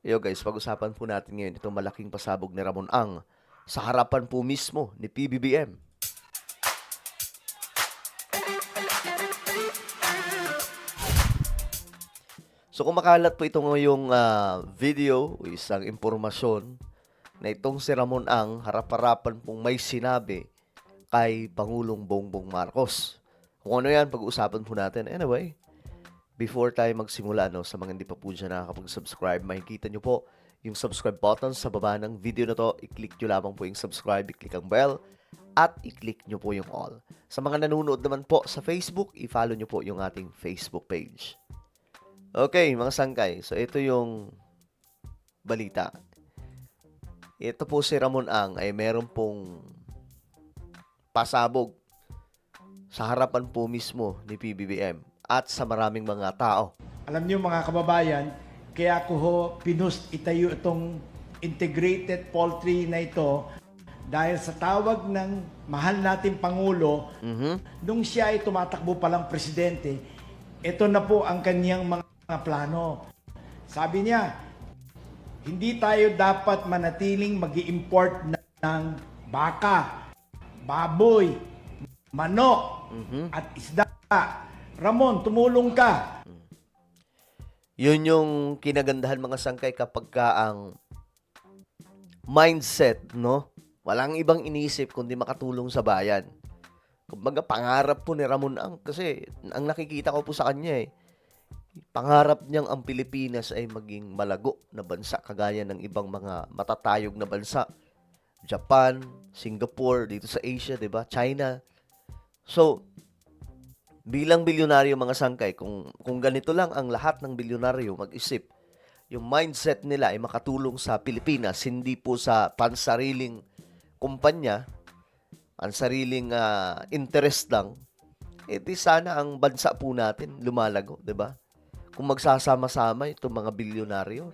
Yo guys, pag-usapan po natin ngayon itong malaking pasabog ni Ramon Ang sa harapan po mismo ni PBBM. So kung makalat po itong ngayong video o isang impormasyon na itong si Ramon Ang harap-harapan pong may sinabi kay Pangulong Bongbong Marcos. Kung ano yan, pag-uusapan po natin. Anyway, before tayo magsimula, no, sa mga hindi pa po dyan nakakapag-subscribe, makikita nyo po yung subscribe button sa baba ng video na to. I-click nyo lamang po yung subscribe, i-click ang bell, at i-click nyo po yung all. Sa mga nanonood naman po sa Facebook, i-follow nyo po yung ating Facebook page. Okay, mga sangkay. So, ito yung balita. Ito po si Ramon Ang ay meron pong pasabog sa harapan po mismo ni PBBM at sa maraming mga tao. Alam niyo mga kababayan, kaya ko ho itayo itong integrated poultry na ito dahil sa tawag ng mahal nating Pangulo, nung siya ay tumatakbo palang presidente, ito na po ang kanyang mga plano. Sabi niya, hindi tayo dapat manatiling mag-i-import ng baka, baboy, manok, at isda. Ramon, tumulong ka. Yun yung kinagandahan mga sangkay kapag ka ang mindset, no? Walang ibang inisip kundi makatulong sa bayan. Kumbaga pangarap po ni Ramon Ang kasi ang nakikita ko po sa kanya pangarap niyang ang Pilipinas ay maging malago na bansa kagaya ng ibang mga matatayog na bansa. Japan, Singapore, dito sa Asia, 'di ba? China. So, bilang bilyonaryo mga sangkay, kung ganito lang ang lahat ng bilyonaryo mag-isip, yung mindset nila ay makatulong sa Pilipinas, hindi po sa pansariling kumpanya, pansariling interest lang, di sana ang bansa po natin lumalago, 'di ba? Kung magsasama-sama itong mga bilyonaryo,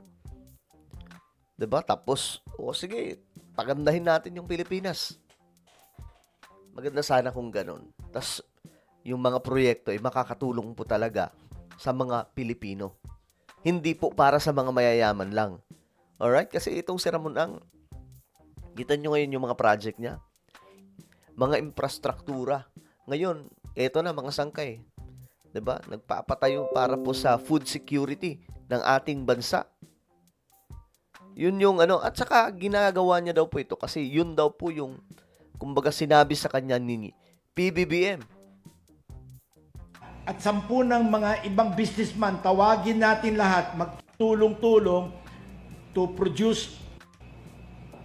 'di ba? Tapos, sige, pagandahin natin yung Pilipinas. Maganda sana kung ganun. Tapos, yung mga proyekto ay makakatulong po talaga sa mga Pilipino. Hindi po para sa mga mayayaman lang. Alright? Kasi itong si Ramon Ang, kita nyo ngayon yung mga project niya. Mga infrastruktura. Ngayon, eto na mga sangkay. 'Di ba? Nagpapatayo para po sa food security ng ating bansa. Yun yung at saka ginagawa niya daw po ito kasi yun daw po yung kumbaga sinabi sa kanya ni PBBM. At 10 ng mga ibang businessman, tawagin natin lahat, magtulong-tulong to produce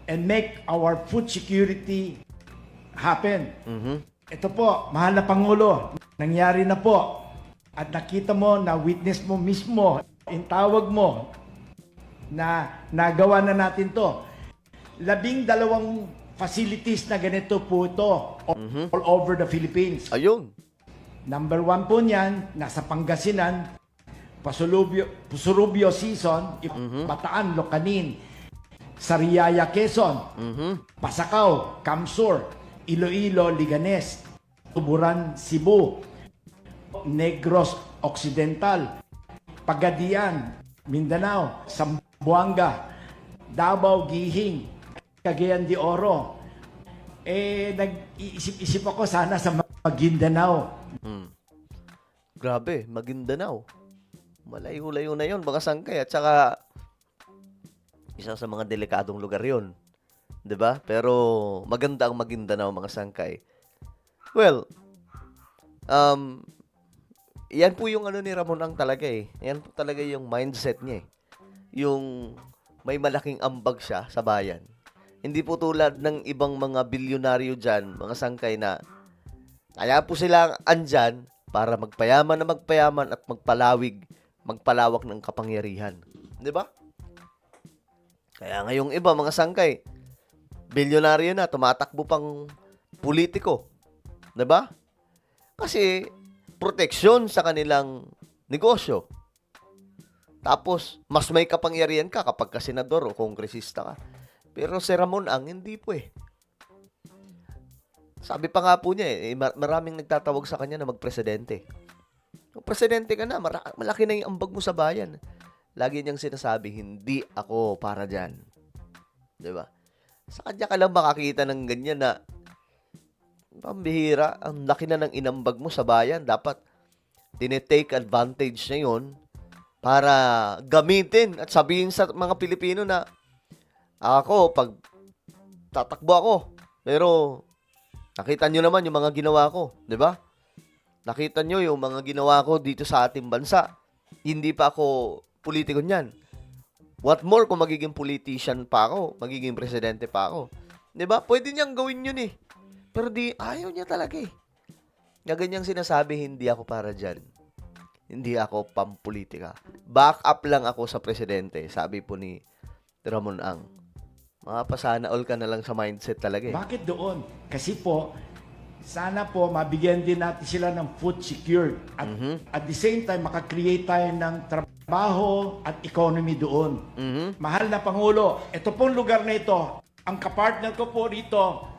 and make our food security happen. Ito po, mahal na Pangulo, nangyari na po. At nakita mo, na witness mo mismo, in tawag mo, na nagawa na natin to. 12 facilities na ganito po ito all over the Philippines. Ayun. Number 1 po niyan, nasa Pangasinan, Pusurubio Season, Bataan, Locanin, Sariaya, Quezon, Pasacao, Camsur, Iloilo, Liganes, Tuburan, Cebu, Negros Occidental, Pagadian, Mindanao, Zamboanga, Davao, Gihing, Cagayan de Oro. Nag-iisip-isip ako sana sa Maguindanao. Grabe, Maguindanao. Malayo-layo na yun, mga sangkay. At saka, isa sa mga delikadong lugar yun. 'Di ba? Pero, maganda ang Maguindanao, mga sangkay. Well, yan po yung ni Ramon Ang talaga Yan po talaga yung mindset niya Yung may malaking ambag siya sa bayan. Hindi po tulad ng ibang mga bilyonaryo dyan, mga sangkay na kaya po sila andyan para magpayaman at magpalawak ng kapangyarihan. 'Di ba? Kaya ngayong iba, mga sangkay, bilyonaryo na, tumatakbo pang politiko. 'Di ba? Kasi proteksyon sa kanilang negosyo. Tapos, mas may kapangyarihan ka kapag ka senador o kongresista ka. Pero si Ramon Ang, hindi po Sabi pa nga po niya maraming nagtatawag sa kanya na magpresidente. Kung presidente ka na, malaki na yung ambag mo sa bayan. lagi niyang sinasabi, hindi ako para dyan. Di ba? Sa kanya ka lang makakita ng ganyan na, pambihira, ang laki na ng inambag mo sa bayan. Dapat, tinetake advantage niya yun para gamitin at sabihin sa mga Pilipino na, ako, pag tatakbo ako, pero, nakita nyo naman yung mga ginawa ko. Di ba? Nakita nyo yung mga ginawa ko dito sa ating bansa. Hindi pa ako politiko niyan. What more kung magiging politician pa ako, magiging presidente pa ako. 'Di ba? Pwede niyang gawin 'yun eh. Pero ayaw niya talaga eh. Nga ganyang sinasabi, hindi ako para diyan. Hindi ako pampolitika. Back up lang ako sa presidente, sabi po ni Ramon Ang. Pasana all ka na lang sa mindset talaga eh. Bakit doon? Kasi po, sana po mabigyan din natin sila ng food secured. At at the same time, makakreate tayo ng trabaho at economy doon. Mahal na Pangulo, ito pong lugar na ito, ang kapartner ko po rito,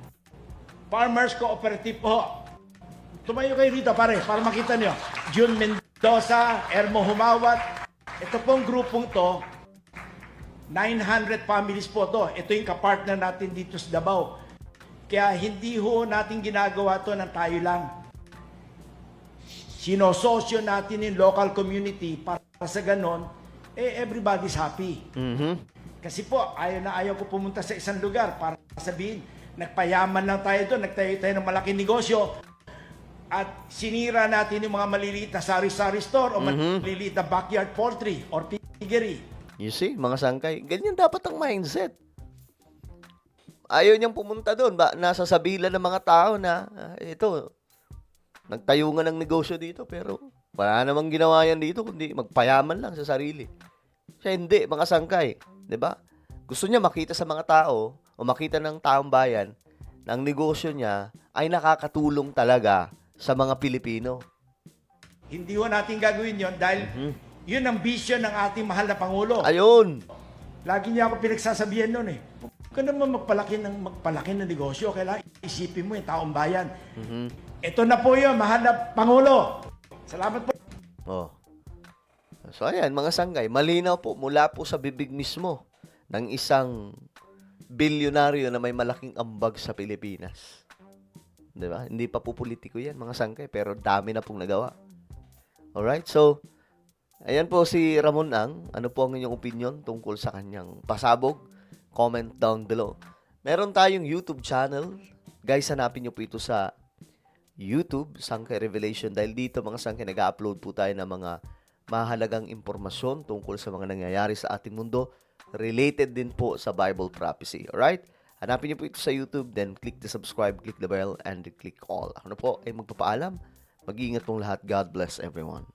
Farmers Cooperative po. Tumayo kayo rito pare, para makita nyo. June Mendoza, Ermo Humawat, ito pong grupong to, 900 families po to. Ito yung kapartner natin dito sa Davao. Kaya hindi ho natin ginagawa to ng tayo lang. Sinososyo natin yung local community para sa ganon, everybody's happy. Kasi po, ayaw ko pumunta sa isang lugar para sabihin, nagpayaman lang tayo doon, nagtayo tayo ng malaking negosyo, at sinira natin yung mga maliliit na sari-sari store o maliliit na backyard poultry or piggery. You see, mga sangkay, ganyan dapat ang mindset. Ayaw niyang pumunta doon. Nasa sabila ng mga tao na, ito, nagtayo nga ng negosyo dito, pero wala namang ginawa yan dito, kundi magpayaman lang sa sarili. Siya hindi, mga sangkay. 'Di ba? Gusto niya makita sa mga tao, o makita ng taong bayan, na ang negosyo niya ay nakakatulong talaga sa mga Pilipino. Hindi ho natin gagawin yon dahil yun ang vision ng ating mahal na Pangulo. Ayun! Lagi niya ako pinagsasabihan noon eh. Huwag ka naman magpalaki ng negosyo. Kailangan isipin mo yung taong bayan. Ito na po yun, mahal na Pangulo. Salamat po. Oh. So ayan, mga sanggay, malinaw po mula po sa bibig mismo ng isang bilyonaryo na may malaking ambag sa Pilipinas. 'Di ba? Hindi pa po politiko 'yan, mga sanggay, pero dami na pong nagawa. Alright? So, ayan po si Ramon Ang. Ano po ang inyong opinion tungkol sa kanyang pasabog? Comment down below. Meron tayong YouTube channel. Guys, hanapin nyo po ito sa YouTube, Sangkay Revelation. Dahil dito, mga sangkay, nag-upload po tayo ng mga mahalagang impormasyon tungkol sa mga nangyayari sa ating mundo. Related din po sa Bible prophecy. Alright? Hanapin nyo po ito sa YouTube. Then, click the subscribe, click the bell, and click all. Ako na po ay magpapaalam. Mag-iingat pong lahat. God bless everyone.